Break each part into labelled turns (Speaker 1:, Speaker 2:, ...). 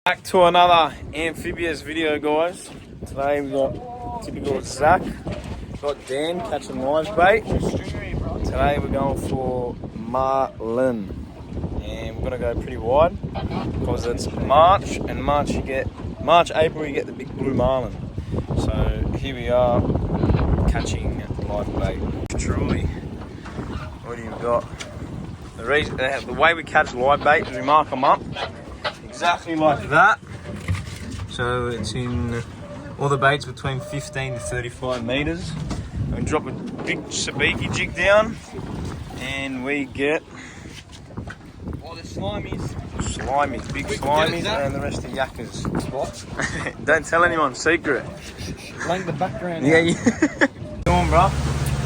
Speaker 1: Back to another amphibious video, guys. Today we got typical Zach, got Dan catching live bait. Today we're going for Marlin, and we're gonna go pretty wide because it's March, and April you get the big blue marlin. So here we are catching live bait. Truly, what do you got? The way we catch live bait is we mark them up exactly like that. So it's in all the baits between 15 to 35 meters. And we drop a big sabiki jig down, and we get
Speaker 2: the slimies.
Speaker 1: Big slimies, and the rest are yakkers. Don't tell anyone, secret.
Speaker 2: Blank the background.
Speaker 1: Yeah. Come on, bro.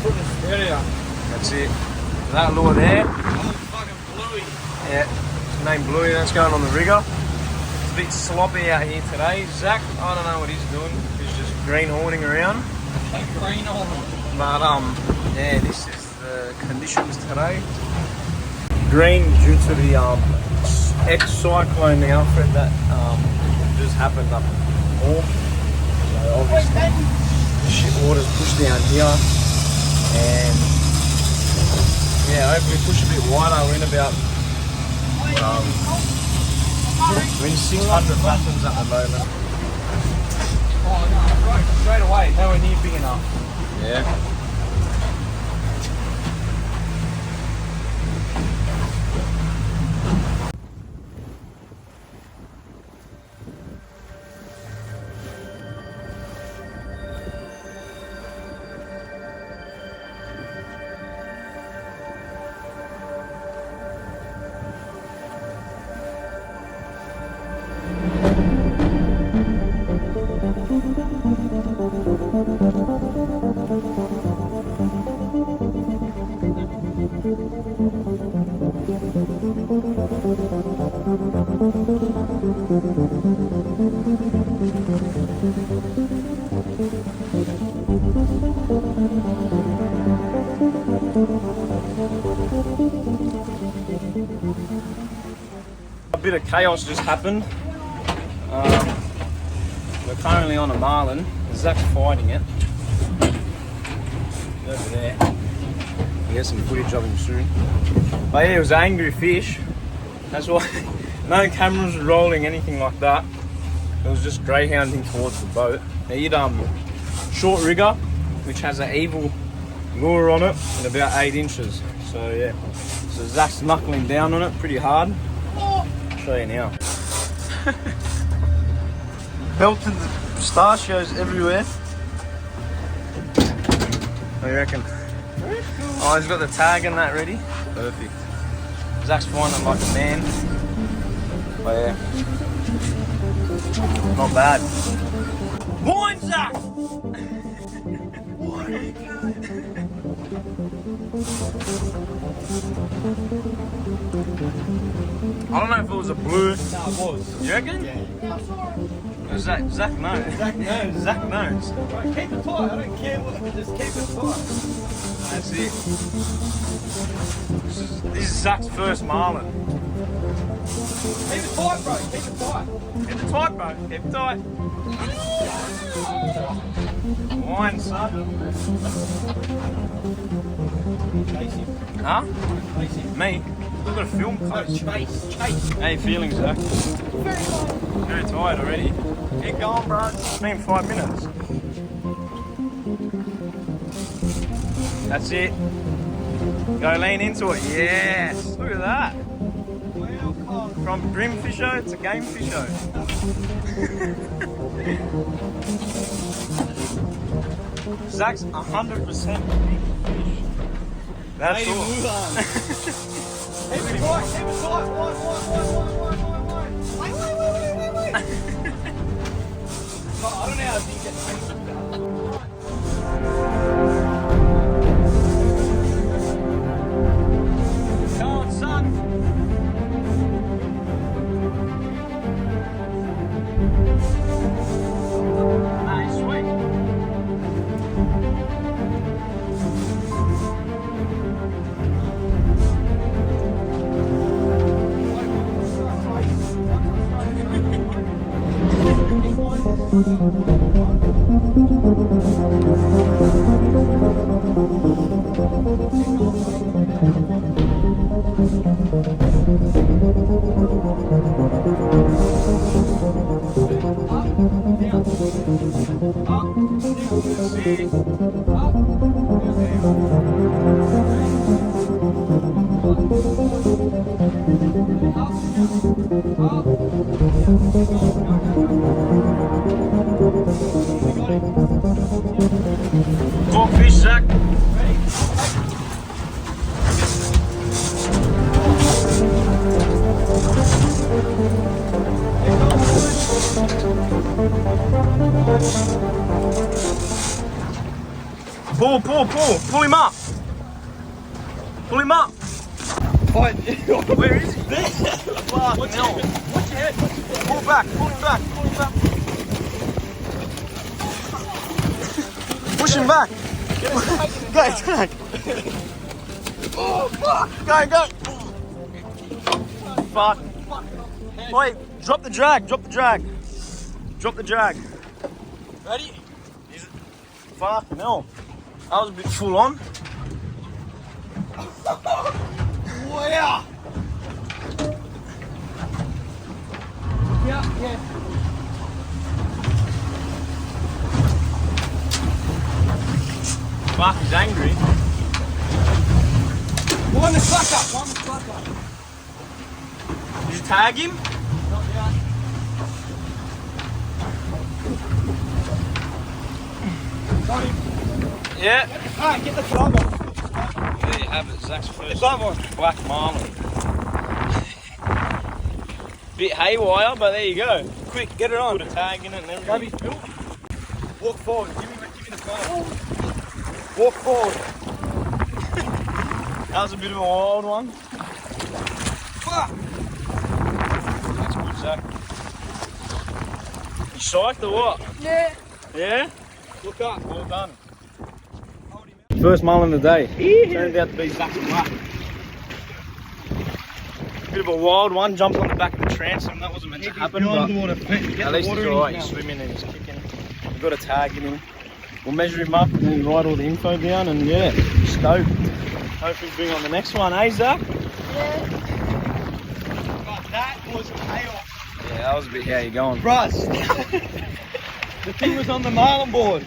Speaker 2: Put the stereo.
Speaker 1: That's it. That lure there.
Speaker 2: I'm fucking bluey.
Speaker 1: Yeah. Named Bluey. That's going on the rigger. It's a bit sloppy out here today. Zach, I don't know what he's doing. He's just greenhorning around.
Speaker 2: Greenhorn.
Speaker 1: But yeah, this is the conditions today. Green due to the ex-cyclone Alfred that just happened up north. So obviously the shit water's pushed down here, and yeah, hopefully push a bit wider. We're in about we're in 600 fathoms at the moment.
Speaker 2: Oh no, right, straight away. Nowhere near big enough.
Speaker 1: Yeah. A bit of chaos just happened. We're currently on a marlin. Zach's fighting it. Over there. We'll get some footage of him soon. But yeah, it was an angry fish. That's why no cameras rolling, anything like that. It was just greyhounding towards the boat. They hit short rigger, which has an evil lure on it at about 8 inches. So yeah, so Zach's knuckling down on it pretty hard. I'll show you now. Belted the pistachios everywhere. What do you reckon? Oh, he's got the tag and that ready. Perfect. Zach's finding like a man. Oh yeah. Not bad. Blind Zach! What are you doing? I don't know if it was a blue.
Speaker 2: No, it was.
Speaker 1: You reckon?
Speaker 2: Yeah.
Speaker 1: Zach knows.
Speaker 2: Zach knows.
Speaker 1: Zach knows.
Speaker 2: Right, keep it tight. I don't care what. Just keep it tight.
Speaker 1: That's it. This is Zach's first marlin.
Speaker 2: Keep it tight, bro. Keep it tight.
Speaker 1: Keep it tight, bro. Keep it tight. Wine, son.
Speaker 2: Chase him.
Speaker 1: Huh?
Speaker 2: Chase him.
Speaker 1: Me? We've got a film coach.
Speaker 2: Chase.
Speaker 1: How you feeling, Zach? Very tired already. Get going, bro. It's been 5 minutes. That's it. Go lean into it. Yes. Look at that. From brim fisho to game fisho. Zach's 100% big fish. That's all.
Speaker 2: Keep it tight. Keep it tight. Wait. I don't know how to get
Speaker 1: Come on, son. Nice, sweet. Caught fish, Zach. Pull him up. Pull him up. Where is he? There. Fuck, no. Watch your head. Pull back, pull him back, pull him back. Push him back. Go. Oh, fuck. Go. Fuck. Wait, drop the drag.
Speaker 2: Ready?
Speaker 1: Fuck, no. That was a bit full on.
Speaker 2: Wow. Yeah.
Speaker 1: Fuck, he's angry.
Speaker 2: One the sucker.
Speaker 1: Did you tag him?
Speaker 2: Not yet. Got him.
Speaker 1: Yeah.
Speaker 2: Alright, get the club on.
Speaker 1: There you have it, Zach's first
Speaker 2: Club on.
Speaker 1: black marlin. Bit haywire, but there you go.
Speaker 2: Quick, get it on.
Speaker 1: Put a tag in it and
Speaker 2: Go
Speaker 1: everything.
Speaker 2: be Phil. Walk forward. Give me the phone. Walk forward.
Speaker 1: That was a bit of a wild one.
Speaker 2: Fuck.
Speaker 1: That's good, Zach. You psyched or what?
Speaker 3: Yeah.
Speaker 1: Yeah?
Speaker 2: Look up.
Speaker 1: Well done. First marlin of the day. Turned out to be Zach's black. Bit of a wild one, jumped on the back of the transom. That wasn't meant to happen, but at least he's alright. He's swimming and he's kicking. We've got a tag in him. We'll measure him up and then write all the info down, and yeah, stoked. Hopefully bring on the next one, eh, Zach?
Speaker 3: Yeah.
Speaker 2: But that was chaos.
Speaker 1: Yeah, that was a bit how you going.
Speaker 2: Russ. The thing was on the marlin board.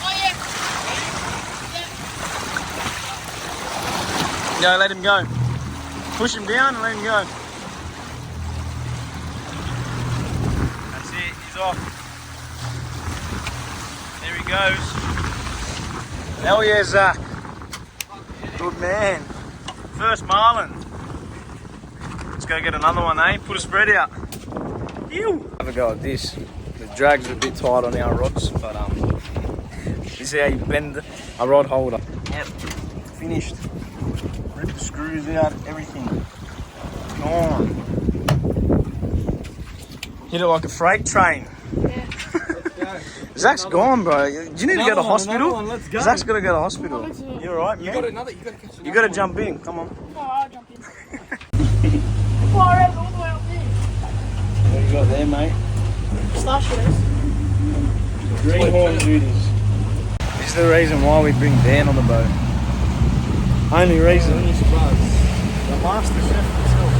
Speaker 3: Oh yeah.
Speaker 1: Go, let him go. Push him down and let him go. That's it, he's off. There he goes. Hell yeah, Zach. Good man. First marlin. Let's go get another one, eh? Put a spread out. Ew. Have a go at this. The drags are a bit tight on our rods, but this is how you bend a rod holder. Yep. Finished. Rip the screws out, everything. Come on. Hit it like a freight train.
Speaker 3: Yeah.
Speaker 1: Zach's gone, bro. Do you need to go to
Speaker 2: Another one,
Speaker 1: hospital?
Speaker 2: let's go.
Speaker 1: Zach's got to go to hospital. You alright, man?
Speaker 2: You got to catch another.
Speaker 1: You got to jump in. Come on.
Speaker 3: No, I'll jump in. Far out all the way up there.
Speaker 1: What you got there, mate?
Speaker 3: Pistachios.
Speaker 1: Greenhorn duties. This is the reason why we bring Dan on the boat. Only reason. The master chef himself.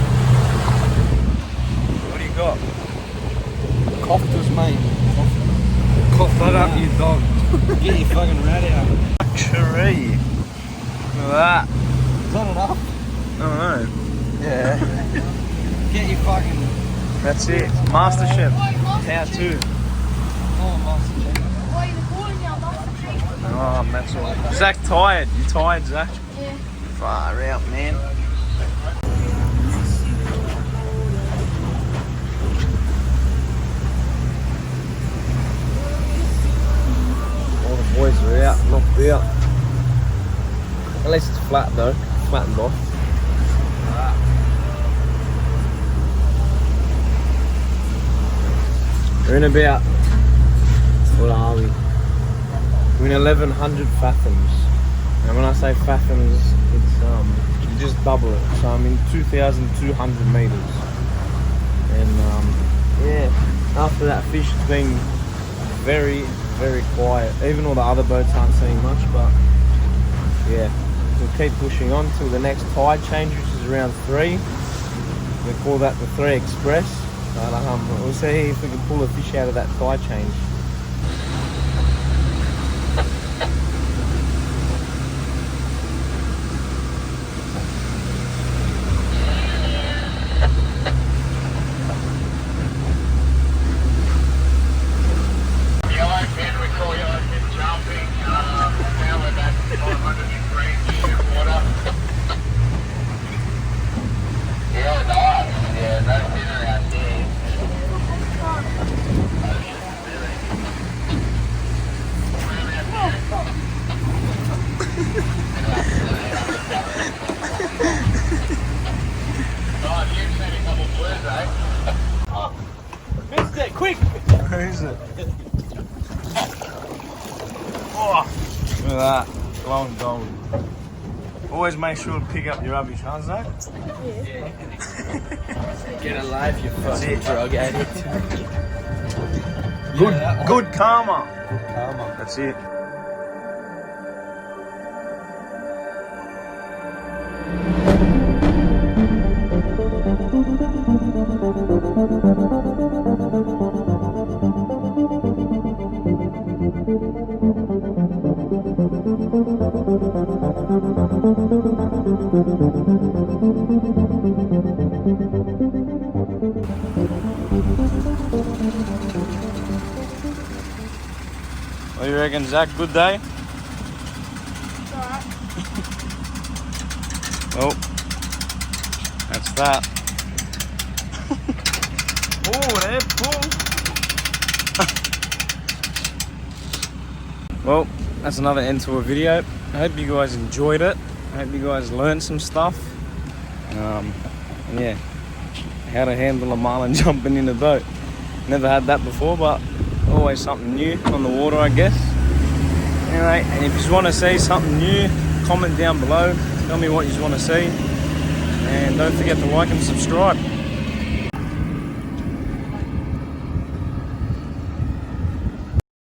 Speaker 1: What do you got?
Speaker 2: Coughters, mate. Cough that up, you dog. Get your fucking rat out.
Speaker 1: Tree. Look at that.
Speaker 2: Is that enough?
Speaker 1: I don't know. Yeah.
Speaker 2: Get your fucking...
Speaker 1: That's it. Master chef. How to.
Speaker 2: Oh, master chef.
Speaker 3: Why are you recording now, Master?
Speaker 1: Oh, that's all. Zach tired. You tired, Zach?
Speaker 3: Yeah.
Speaker 1: Far out, man. All the boys are out, knocked out. At least it's flat though, flattened off. We're in about, what are we? We're in 1100 fathoms. And when I say fathoms, it's you just double it. So I'm in 2,200 meters. And yeah, after that fish has been very, very quiet. Even all the other boats aren't seeing much, but yeah, we'll keep pushing on till the next tide change, which is around 3. We call that the 3 Express. But we'll see if we can pull a fish out of that tide change.
Speaker 2: Missed it, quick!
Speaker 1: Where is it? Oh, look at that, glowing gold. Always make sure to pick up your rubbish, huh, Zach?
Speaker 2: Yeah. Get alive, you fucking drug addict.
Speaker 1: Good karma.
Speaker 2: Good karma.
Speaker 1: That's it. What do you reckon, Zach? Good day?
Speaker 3: Alright.
Speaker 1: Oh, that's that. Oh, they're full. Well, that's another end to a video. I hope you guys enjoyed it. I hope you guys learned some stuff. And yeah, how to handle a marlin jumping in a boat. Never had that before, but always something new on the water, I guess. Anyway, and if you want to see something new, comment down below. Tell me what you want to see. And don't forget to like and subscribe.